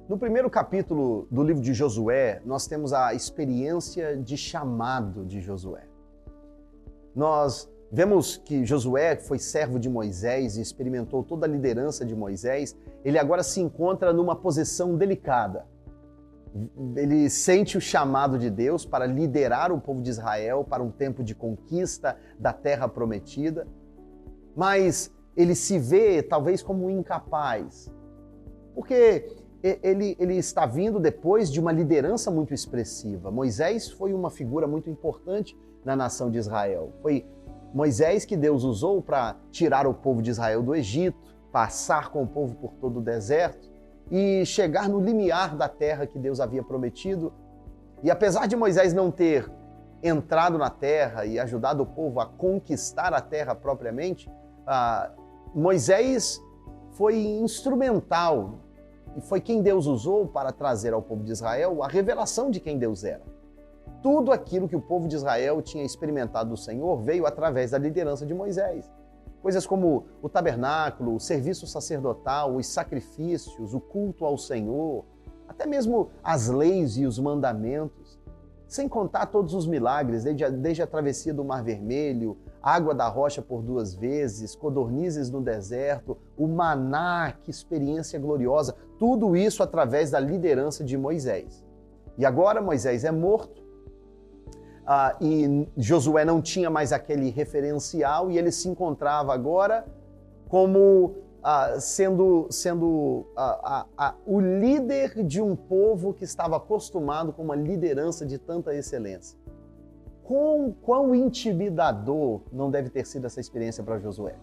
No primeiro capítulo do livro de Josué, nós temos a experiência de chamado de Josué. Nós vemos que Josué, que foi servo de Moisés e experimentou toda a liderança de Moisés, ele agora se encontra numa posição delicada. Ele sente o chamado de Deus para liderar o povo de Israel para um tempo de conquista da terra prometida, mas ele se vê talvez como incapaz, porque ele está vindo depois de uma liderança muito expressiva. Moisés foi uma figura muito importante na nação de Israel. Foi Moisés que Deus usou para tirar o povo de Israel do Egito, passar com o povo por todo o deserto e chegar no limiar da terra que Deus havia prometido. E apesar de Moisés não ter entrado na terra e ajudado o povo a conquistar a terra propriamente, Moisés foi instrumental e foi quem Deus usou para trazer ao povo de Israel a revelação de quem Deus era. Tudo aquilo que o povo de Israel tinha experimentado do Senhor veio através da liderança de Moisés. Coisas como o tabernáculo, o serviço sacerdotal, os sacrifícios, o culto ao Senhor, até mesmo as leis e os mandamentos, sem contar todos os milagres, desde a travessia do Mar Vermelho, água da rocha por 2 vezes, codornizes no deserto, o maná, que experiência gloriosa, tudo isso através da liderança de Moisés. E agora Moisés é morto, e Josué não tinha mais aquele referencial e ele se encontrava agora como sendo o líder de um povo que estava acostumado com uma liderança de tanta excelência. Quão intimidador não deve ter sido essa experiência para Josué?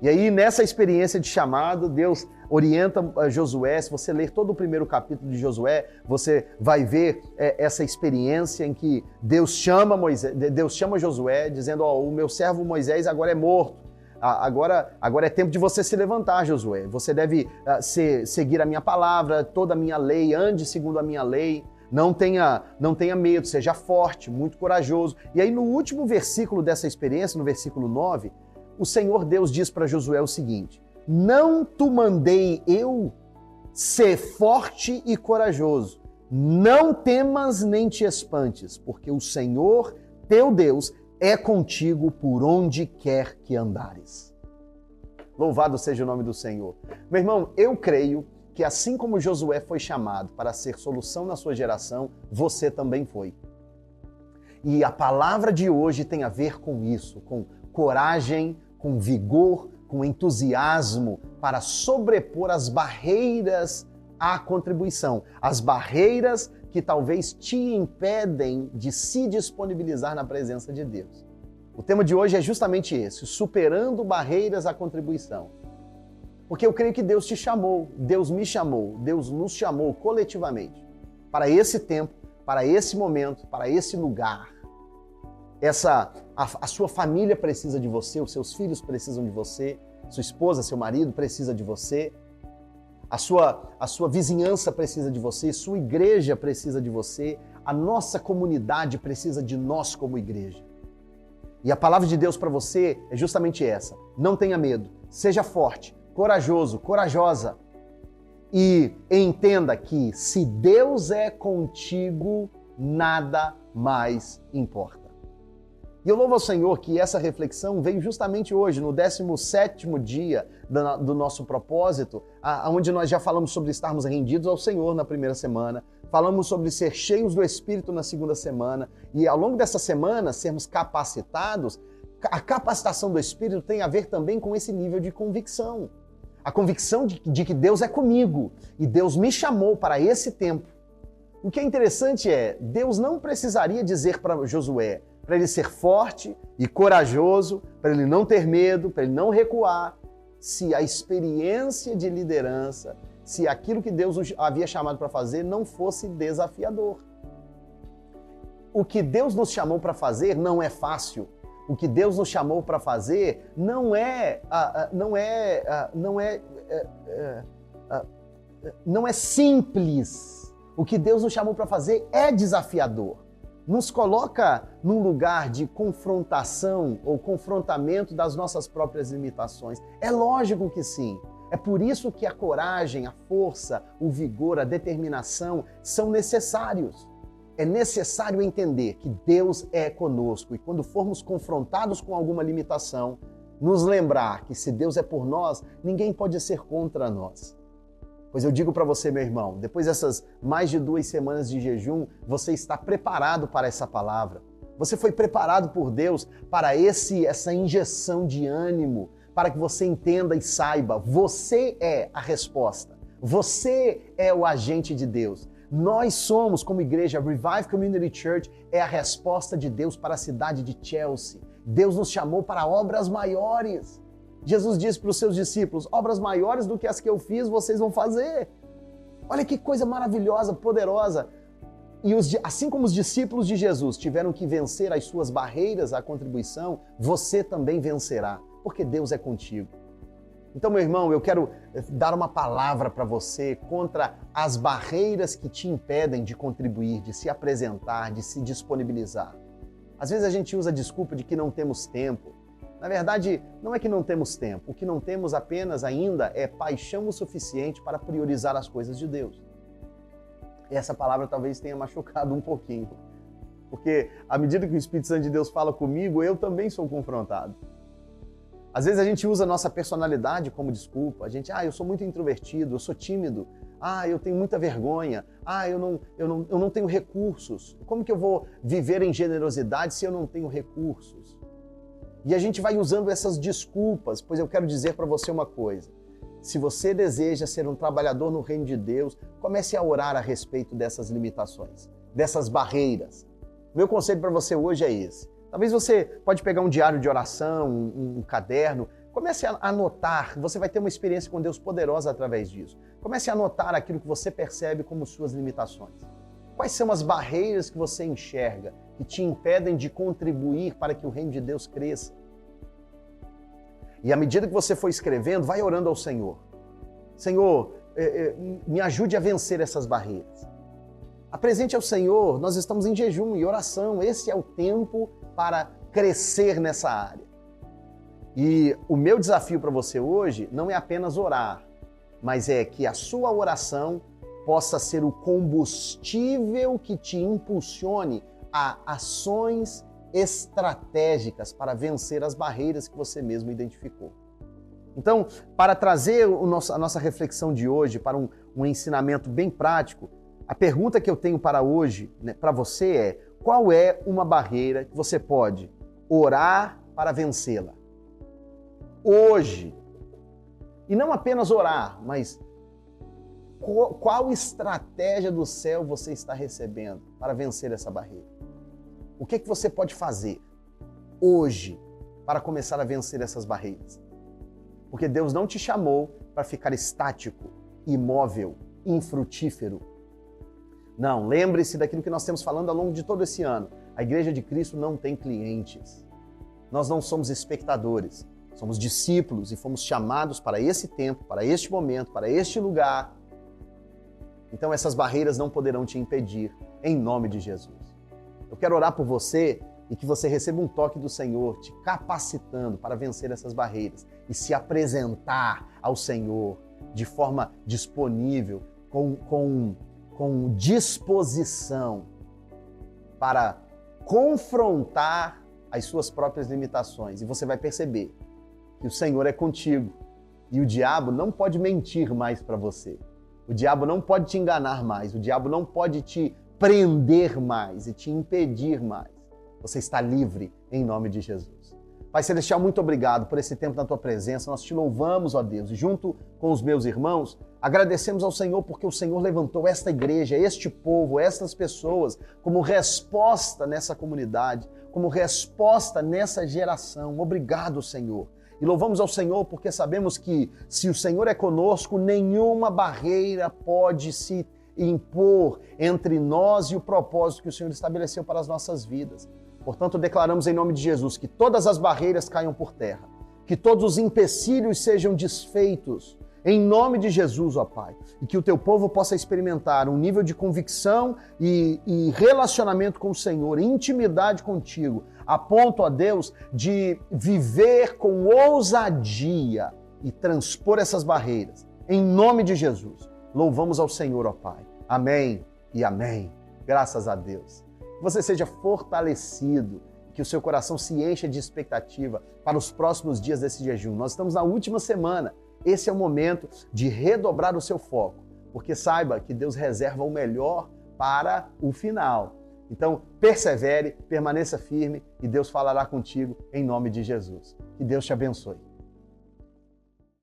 E aí, nessa experiência de chamado, Deus orienta Josué. Se você ler todo o primeiro capítulo de Josué, você vai ver essa experiência em que Deus chama Josué, dizendo: o meu servo Moisés agora é morto. Agora é tempo de você se levantar, Josué. Você deve seguir a minha palavra, toda a minha lei, ande segundo a minha lei. Não tenha medo, seja forte, muito corajoso. E aí, no último versículo dessa experiência, no versículo 9, o Senhor Deus diz para Josué o seguinte: não te mandei eu ser forte e corajoso, não temas nem te espantes, porque o Senhor, teu Deus, é contigo por onde quer que andares. Louvado seja o nome do Senhor. Meu irmão, eu creio que assim como Josué foi chamado para ser solução na sua geração, você também foi. E a palavra de hoje tem a ver com isso, com coragem, com vigor, com entusiasmo para sobrepor as barreiras à contribuição, as barreiras que talvez te impedem de se disponibilizar na presença de Deus. O tema de hoje é justamente esse: superando barreiras à contribuição. Porque eu creio que Deus te chamou, Deus me chamou, Deus nos chamou coletivamente para esse tempo, para esse momento, para esse lugar. A sua família precisa de você, os seus filhos precisam de você, sua esposa, seu marido precisa de você, a sua vizinhança precisa de você, sua igreja precisa de você, a nossa comunidade precisa de nós como igreja. E a palavra de Deus para você é justamente essa: não tenha medo, seja forte, corajoso, corajosa, e entenda que se Deus é contigo, nada mais importa. E eu louvo ao Senhor que essa reflexão veio justamente hoje, no 17º dia do nosso propósito, onde nós já falamos sobre estarmos rendidos ao Senhor na primeira semana, falamos sobre ser cheios do Espírito na segunda semana, e ao longo dessa semana sermos capacitados. A capacitação do Espírito tem a ver também com esse nível de convicção. A convicção de que Deus é comigo e Deus me chamou para esse tempo. O que é interessante é, Deus não precisaria dizer para Josué, para ele ser forte e corajoso, para ele não ter medo, para ele não recuar, se a experiência de liderança, se aquilo que Deus havia chamado para fazer não fosse desafiador. O que Deus nos chamou para fazer não é fácil. O que Deus nos chamou para fazer não é simples. O que Deus nos chamou para fazer é desafiador. Nos coloca num lugar de confrontação ou confrontamento das nossas próprias limitações. É lógico que sim. É por isso que a coragem, a força, o vigor, a determinação são necessários. É necessário entender que Deus é conosco e quando formos confrontados com alguma limitação, nos lembrar que se Deus é por nós, ninguém pode ser contra nós. Pois eu digo para você, meu irmão, depois dessas mais de 2 semanas de jejum, você está preparado para essa palavra. Você foi preparado por Deus para essa injeção de ânimo, para que você entenda e saiba, você é a resposta. Você é o agente de Deus. Nós somos, como igreja, a Revive Community Church é a resposta de Deus para a cidade de Chelsea. Deus nos chamou para obras maiores. Jesus disse para os seus discípulos, obras maiores do que as que eu fiz, vocês vão fazer. Olha que coisa maravilhosa, poderosa. E assim como os discípulos de Jesus tiveram que vencer as suas barreiras à contribuição, você também vencerá, porque Deus é contigo. Então, meu irmão, eu quero dar uma palavra para você contra as barreiras que te impedem de contribuir, de se apresentar, de se disponibilizar. Às vezes a gente usa a desculpa de que não temos tempo. Na verdade, não é que não temos tempo. O que não temos apenas ainda é paixão o suficiente para priorizar as coisas de Deus. E essa palavra talvez tenha machucado um pouquinho. Porque à medida que o Espírito Santo de Deus fala comigo, eu também sou confrontado. Às vezes a gente usa a nossa personalidade como desculpa. A gente, eu sou muito introvertido, eu sou tímido, eu tenho muita vergonha, eu não tenho recursos. Como que eu vou viver em generosidade se eu não tenho recursos? E a gente vai usando essas desculpas, pois eu quero dizer para você uma coisa. Se você deseja ser um trabalhador no reino de Deus, comece a orar a respeito dessas limitações, dessas barreiras. Meu conselho para você hoje é esse. Talvez você pode pegar um diário de oração, um caderno, comece a anotar, você vai ter uma experiência com Deus poderosa através disso. Comece a anotar aquilo que você percebe como suas limitações. Quais são as barreiras que você enxerga que te impedem de contribuir para que o reino de Deus cresça? E à medida que você for escrevendo, vai orando ao Senhor. Senhor, me ajude a vencer essas barreiras. Apresente ao Senhor, nós estamos em jejum e oração, esse é o tempo para crescer nessa área. E o meu desafio para você hoje não é apenas orar, mas é que a sua oração possa ser o combustível que te impulsione a ações estratégicas para vencer as barreiras que você mesmo identificou. Então, para trazer a nossa reflexão de hoje para um ensinamento bem prático, a pergunta que eu tenho para hoje, para você é: qual é uma barreira que você pode orar para vencê-la? Hoje. E não apenas orar, mas qual estratégia do céu você está recebendo para vencer essa barreira? O que você pode fazer hoje para começar a vencer essas barreiras? Porque Deus não te chamou para ficar estático, imóvel, infrutífero. Não, lembre-se daquilo que nós temos falando ao longo de todo esse ano. A Igreja de Cristo não tem clientes. Nós não somos espectadores. Somos discípulos e fomos chamados para esse tempo, para este momento, para este lugar. Então essas barreiras não poderão te impedir, em nome de Jesus. Eu quero orar por você e que você receba um toque do Senhor, te capacitando para vencer essas barreiras e se apresentar ao Senhor de forma disponível, com disposição para confrontar as suas próprias limitações. E você vai perceber que o Senhor é contigo e o diabo não pode mentir mais para você. O diabo não pode te enganar mais, o diabo não pode te prender mais e te impedir mais. Você está livre em nome de Jesus. Pai Celestial, muito obrigado por esse tempo na tua presença. Nós te louvamos, ó Deus, e junto com os meus irmãos, agradecemos ao Senhor porque o Senhor levantou esta igreja, este povo, estas pessoas como resposta nessa comunidade, como resposta nessa geração. Obrigado, Senhor. E louvamos ao Senhor porque sabemos que se o Senhor é conosco, nenhuma barreira pode se impor entre nós e o propósito que o Senhor estabeleceu para as nossas vidas. Portanto, declaramos em nome de Jesus que todas as barreiras caiam por terra, que todos os empecilhos sejam desfeitos, em nome de Jesus, ó Pai, e que o teu povo possa experimentar um nível de convicção e relacionamento com o Senhor, intimidade contigo, a ponto, ó Deus, de viver com ousadia e transpor essas barreiras. Em nome de Jesus, louvamos ao Senhor, ó Pai. Amém e amém. Graças a Deus. Que você seja fortalecido, que o seu coração se encha de expectativa para os próximos dias desse jejum. Nós estamos na última semana. Esse é o momento de redobrar o seu foco, porque saiba que Deus reserva o melhor para o final. Então, persevere, permaneça firme e Deus falará contigo em nome de Jesus. Que Deus te abençoe.